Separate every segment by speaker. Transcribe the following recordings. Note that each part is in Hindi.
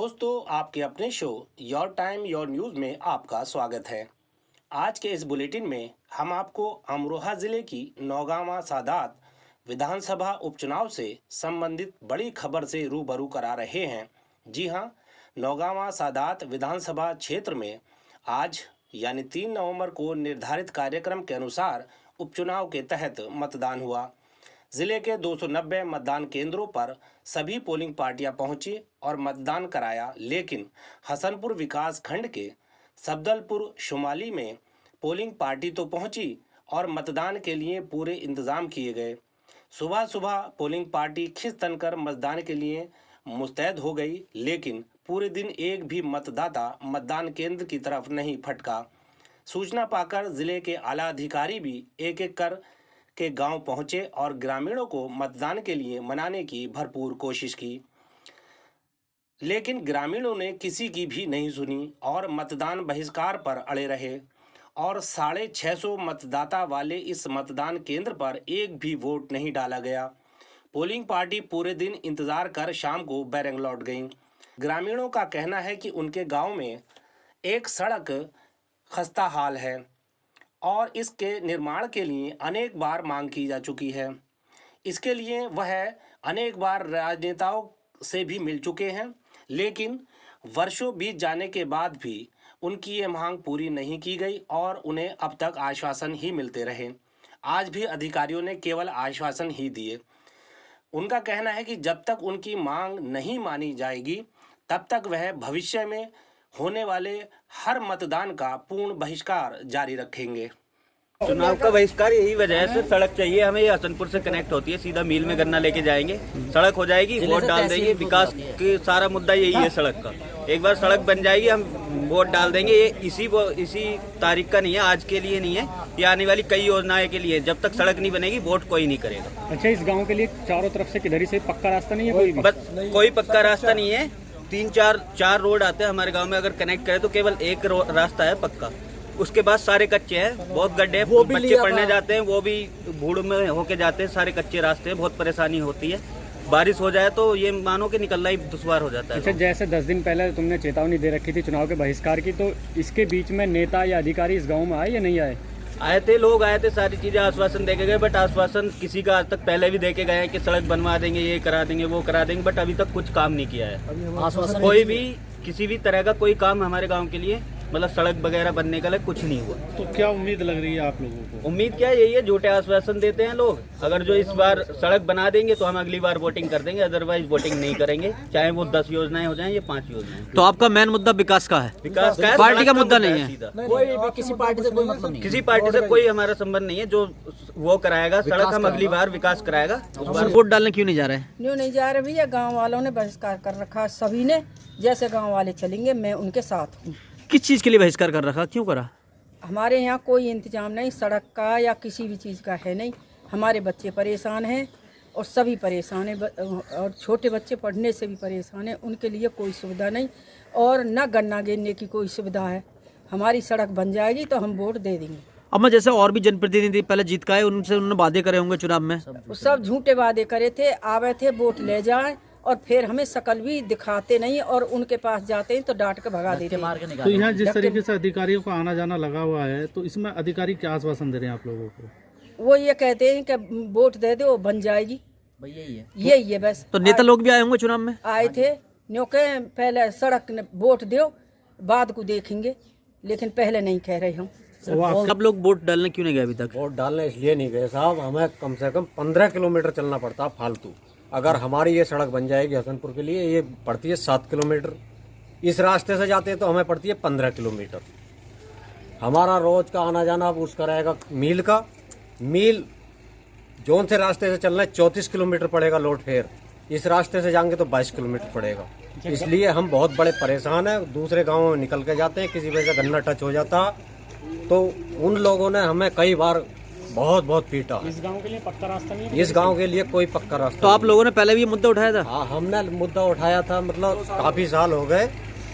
Speaker 1: दोस्तों, आपके अपने show your time your news में आपका स्वागत है। आज के इस बुलेटिन में हम आपको अमरोहा जिले की नौगांवा सादात विधानसभा उपचुनाव से संबंधित बड़ी खबर से रूबरू करा रहे हैं। जी हां, नौगांवा सादात विधानसभा क्षेत्र में आज यानी 3 नवंबर को निर्धारित कार्यक्रम के अनुसार उपचुनाव के तहत मतदान हुआ। जिले के 290 मतदान केंद्रों पर सभी पोलिंग पार्टियां पहुंची और मतदान कराया, लेकिन हसनपुर विकास खंड के सफदलपुर शुमाली में पोलिंग पार्टी तो पहुंची और मतदान के लिए पूरे इंतजाम किए गए। सुबह सुबह पोलिंग पार्टी खिंच तनकर मतदान के लिए मुस्तैद हो गई, लेकिन पूरे दिन एक भी मतदाता मतदान केंद्र की तरफ नहीं फटका। सूचना पाकर जिले के आला अधिकारी भी एक एक कर के गांव पहुंचे और ग्रामीणों को मतदान के लिए मनाने की भरपूर कोशिश की, लेकिन ग्रामीणों ने किसी की भी नहीं सुनी और मतदान बहिष्कार पर अड़े रहे और 650 मतदाता वाले इस मतदान केंद्र पर एक भी वोट नहीं डाला गया। पोलिंग पार्टी पूरे दिन इंतजार कर शाम को बैरंग लौट गई। ग्रामीणों का कहना है कि उनके गांव में एक सड़क खस्ता हाल है और इसके निर्माण के लिए अनेक बार मांग की जा चुकी है। इसके लिए वह अनेक बार राजनेताओं से भी मिल चुके हैं, लेकिन वर्षों बीत जाने के बाद भी उनकी ये मांग पूरी नहीं की गई और उन्हें अब तक आश्वासन ही मिलते रहे। आज भी अधिकारियों ने केवल आश्वासन ही दिए। उनका कहना है कि जब तक उनकी मांग नहीं मानी जाएगी तब तक वह भविष्य में होने वाले हर मतदान का पूर्ण बहिष्कार जारी रखेंगे।
Speaker 2: चुनाव का बहिष्कार यही वजह से सड़क चाहिए हमें। ये हसनपुर से कनेक्ट होती है, सीधा मील में गन्ना लेके जाएंगे, सड़क हो जाएगी, वोट डाल देंगे। विकास के सारा मुद्दा यही है सड़क का। एक बार सड़क बन जाएगी हम वोट डाल देंगे। ये इसी तारीख का नहीं है, आज के लिए नहीं है, ये आने वाली कई योजनाएं के लिए। जब तक सड़क नहीं बनेगी वोट कोई नहीं करेगा।
Speaker 3: अच्छा, इस गाँव के लिए चारों तरफ से किधर से पक्का रास्ता नहीं है? कोई भी
Speaker 2: बस कोई पक्का रास्ता नहीं है। 3-4 रोड आते हैं हमारे गाँव में। अगर कनेक्ट करें तो केवल एक रास्ता है पक्का, उसके बाद सारे कच्चे हैं। बहुत गड्ढे हैं, बच्चे पढ़ने जाते हैं, वो भी भूड़ में होके जाते हैं। सारे कच्चे रास्ते हैं, बहुत परेशानी होती है। बारिश हो जाए तो ये मानो कि निकलना ही दुश्वार हो जाता है।
Speaker 3: अच्छा, जैसे 10 दिन पहले तुमने चेतावनी दे रखी थी चुनाव के बहिष्कार की, तो इसके बीच में नेता या अधिकारी इस गाँव में आए या नहीं आए?
Speaker 2: आए थे, लोग आए थे, सारी चीजें आश्वासन देके गए, बट आश्वासन किसी का आज तक पहले भी देके गए हैं कि सड़क बनवा देंगे, ये करा देंगे, वो करा देंगे, बट अभी तक कुछ काम नहीं किया है। कोई भी किसी भी तरह का कोई काम हमारे गाँव के लिए, मतलब सड़क वगैरह बनने का लिए कुछ नहीं हुआ।
Speaker 4: तो क्या उम्मीद लग रही है आप लोगों को?
Speaker 2: उम्मीद क्या है, यही है, झूठे आश्वासन देते हैं लोग। अगर जो इस बार सड़क बना देंगे तो हम अगली बार वोटिंग कर देंगे, अदरवाइज वोटिंग नहीं करेंगे, चाहे वो 10 योजनाएं हो जाएं या 5 योजनाएं।
Speaker 5: तो आपका मेन मुद्दा विकास का है?
Speaker 2: विकास का है,
Speaker 5: पार्टी का मुद्दा नहीं है।
Speaker 2: कोई किसी पार्टी से कोई मतलब नहीं, किसी पार्टी से कोई हमारा संबंध नहीं है। जो वो कराएगा सड़क, हम अगली बार विकास कराएगा।
Speaker 5: वोट डालने क्यों नहीं जा रहे?
Speaker 6: क्यों नहीं जा रहे भैया? गाँव वालों ने बहिष्कार कर रखा सभी ने। जैसे गाँव वाले चलेंगे मैं उनके साथ हूँ।
Speaker 5: किस चीज के लिए बहिष्कार कर रखा, क्यों करा?
Speaker 6: हमारे यहाँ कोई इंतजाम नहीं सड़क का या किसी भी चीज़ का है नहीं। हमारे बच्चे परेशान हैं और सभी परेशान हैं, और छोटे बच्चे पढ़ने से भी परेशान हैं। उनके लिए कोई सुविधा नहीं और न गन्ना गिरने की कोई सुविधा है। हमारी सड़क बन जाएगी तो हम वोट दे देंगे।
Speaker 5: अब मैं जैसे और भी जनप्रतिनिधि पहले जीत का है, उनसे उन्होंने वादे करे होंगे चुनाव में।
Speaker 6: वो सब झूठे वादे करे थे, आवे थे वोट ले जाए और फिर हमें शकल भी दिखाते नहीं और उनके पास जाते हैं तो डांट के भगा देते हैं।
Speaker 4: तो यहाँ जिस तरीके से अधिकारियों का आना जाना लगा हुआ है, तो इसमें अधिकारी क्या आश्वासन दे रहे हैं आप लोगों को?
Speaker 6: वो ये कहते हैं कि वोट दे दो बन जाएगी, यही है बस।
Speaker 5: तो नेता लोग भी आए होंगे चुनाव में?
Speaker 6: आए थे, न्यों के पहले सड़क वोट दो बाद को देखेंगे, लेकिन पहले नहीं कह रहे हम।
Speaker 5: आप लोग वोट डालने क्यों नहीं गए अभी तक?
Speaker 7: वोट डालने इसलिए नहीं गए साहब, हमें कम से कम 15 किलोमीटर चलना पड़ता फालतू। अगर हमारी ये सड़क बन जाएगी हसनपुर के लिए, ये पड़ती है 7 किलोमीटर, इस रास्ते से जाते हैं तो हमें पड़ती है 15 किलोमीटर। हमारा रोज का आना जाना उसका रहेगा मील का। मील जोन से रास्ते से चलना है 34 किलोमीटर पड़ेगा लोड फेयर, इस रास्ते से जाएंगे तो 22 किलोमीटर पड़ेगा। इसलिए हम बहुत बड़े परेशान हैं। दूसरे गाँवों में निकल के जाते हैं, किसी वजह से गन्ना टच हो जाता तो उन लोगों ने हमें कई बार बहुत पीटा।
Speaker 3: इस गांव के लिए पक्का रास्ता नहीं है?
Speaker 7: इस गांव के लिए कोई पक्का रास्ता
Speaker 5: तो आप लोगों ने पहले भी ये मुद्दा उठाया था?
Speaker 7: हाँ, हमने मुद्दा उठाया था, मतलब काफी साल हो गए।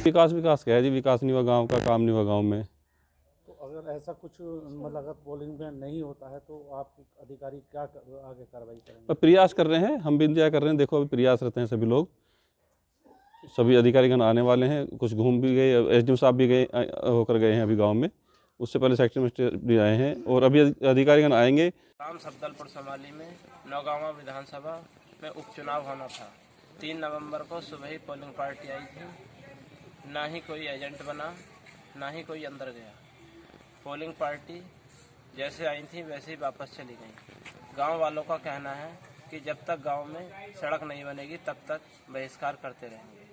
Speaker 8: विकास क्या है जी, विकास नहीं हुआ गांव का, काम नहीं हुआ गांव में।
Speaker 4: तो अगर ऐसा कुछ मतलब अगर पोलिंग में नहीं होता है तो आप अधिकारी क्या आगे कार्रवाई करेंगे?
Speaker 8: प्रयास कर रहे हैं, हम भी इंतजार कर रहे हैं। देखो अभी प्रयास रहते हैं सभी लोग। सभी अधिकारीगण आने वाले हैं, कुछ घूम भी गए, एसडीएम साहब भी गए होकर गए हैं अभी गांव में। उससे पहले सेक्टर मजिस्ट्रेट भी आए हैं और अभी अधिकारीगण आएंगे।
Speaker 1: ग्राम सब्दलपुर समाली में नौगांवा विधानसभा में उपचुनाव होना था। 3 नवंबर को सुबह ही पोलिंग पार्टी आई थी। ना ही कोई एजेंट बना, ना ही कोई अंदर गया। पोलिंग पार्टी जैसे आई थी वैसे ही वापस चली गई। गांव वालों का कहना है कि जब तक गांव में सड़क नहीं बनेगी तब तक बहिष्कार करते रहेंगे।